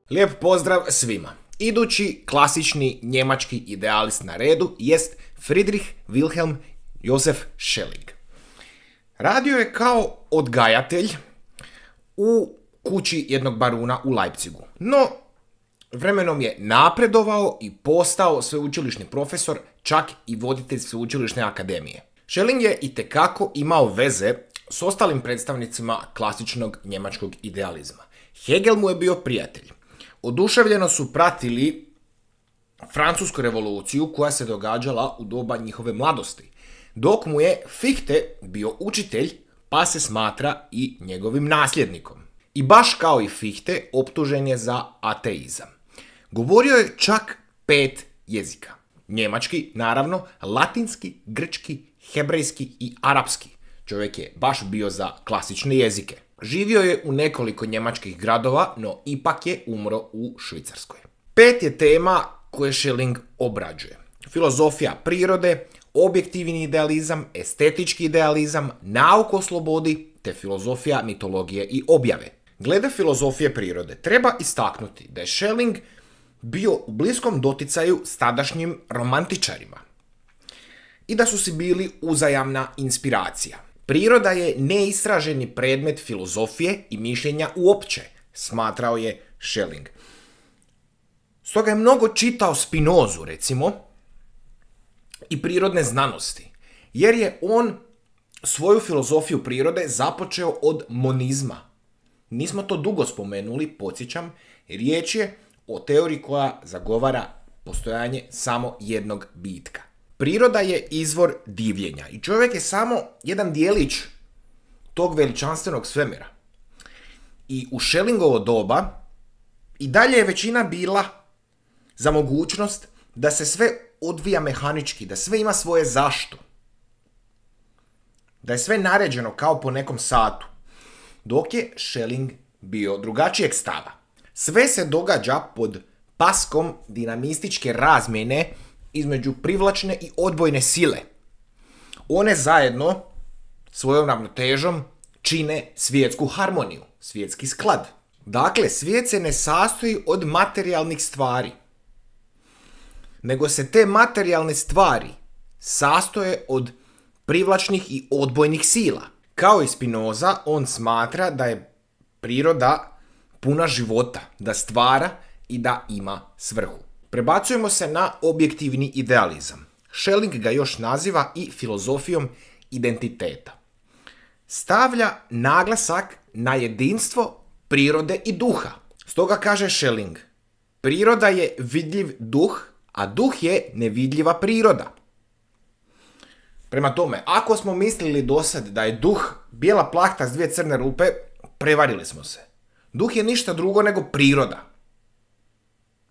Lijep pozdrav svima. Idući klasični njemački idealist na redu jest Friedrich Wilhelm Josef Schelling. Radio je kao odgajatelj u kući jednog baruna u Leipzigu. No, vremenom je napredovao i postao sveučilišni profesor, čak i voditelj sveučilišne akademije. Schelling je itekako imao veze s ostalim predstavnicima klasičnog njemačkog idealizma. Hegel mu je bio prijatelj. Oduševljeno su pratili Francusku revoluciju koja se događala u doba njihove mladosti, dok mu je Fichte bio učitelj, pa se smatra i njegovim nasljednikom. I baš kao i Fichte, optužen je za ateizam. Govorio je čak 5 jezika. Njemački, naravno, latinski, grčki, hebrejski i arapski. Čovjek je baš bio za klasične jezike. Živio je u nekoliko njemačkih gradova, no ipak je umro u Švicarskoj. 5 je tema koje Schelling obrađuje. Filozofija prirode, objektivni idealizam, estetički idealizam, nauka o slobodi, te filozofija mitologije i objave. Glede filozofije prirode, treba istaknuti da je Schelling bio u bliskom doticaju s tadašnjim romantičarima i da su si bili uzajamna inspiracija. Priroda je neistraženi predmet filozofije i mišljenja uopće, smatrao je Schelling. Stoga je mnogo čitao Spinozu, recimo, i prirodne znanosti, jer je on svoju filozofiju prirode započeo od monizma. Nismo to dugo spomenuli, podsjećam, riječ je o teoriji koja zagovara postojanje samo jednog bitka. Priroda je izvor divljenja i čovjek je samo jedan dijelić tog veličanstvenog svemira. I u Schellingovo doba i dalje je većina bila za mogućnost da se sve odvija mehanički, da sve ima svoje zašto. Da je sve naređeno kao po nekom satu. Dok je Schelling bio drugačijeg stava. Sve se događa pod paskom dinamističke razmjene između privlačne i odbojne sile. One zajedno svojom ravnotežom čine svjetsku harmoniju, svjetski sklad. Dakle, svijet se ne sastoji od materijalnih stvari, nego se te materijalne stvari sastoje od privlačnih i odbojnih sila. Kao i Spinoza, on smatra da je priroda puna života, da stvara i da ima svrhu. Prebacujemo se na objektivni idealizam. Schelling ga još naziva i filozofijom identiteta. Stavlja naglasak na jedinstvo prirode i duha. Stoga kaže Schelling, priroda je vidljiv duh, a duh je nevidljiva priroda. Prema tome, ako smo mislili dosad da je duh bijela plahta s 2 crne rupe, prevarili smo se. Duh je ništa drugo nego priroda.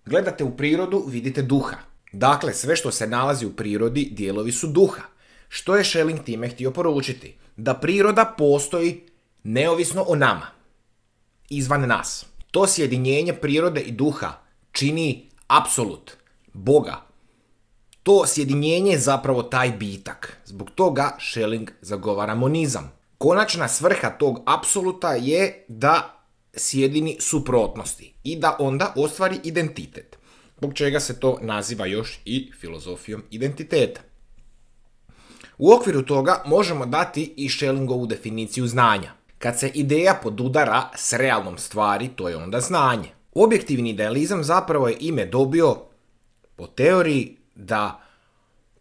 Gledate u prirodu, vidite duha. Dakle, sve što se nalazi u prirodi, dijelovi su duha. Što je Schelling time htio poručiti? Da priroda postoji neovisno o nama, izvan nas. To sjedinjenje prirode i duha čini apsolut, Boga. To sjedinjenje je zapravo taj bitak. Zbog toga Schelling zagovara monizam. Konačna svrha tog apsoluta je da sjedini suprotnosti i da onda ostvari identitet, zbog čega se to naziva još i filozofijom identiteta. U okviru toga možemo dati i Schellingovu definiciju znanja. Kad se ideja podudara s realnom stvari, to je onda znanje. Objektivni idealizam zapravo je ime dobio po teoriji da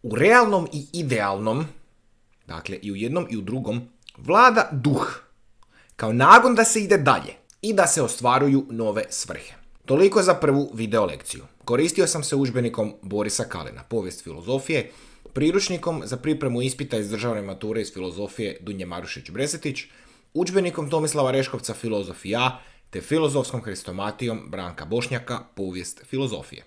u realnom i idealnom, dakle i u jednom i u drugom, vlada duh, kao nagon da se ide dalje i da se ostvaruju nove svrhe. Toliko za prvu video lekciju. Koristio sam se udžbenikom Borisa Kalena, Povijest filozofije, priručnikom za pripremu ispita iz državne mature iz filozofije Dunje Marušić-Bresetić, udžbenikom Tomislava Reškovca Filozofija, te filozofskom hrestomatijom Branka Bošnjaka Povijest filozofije.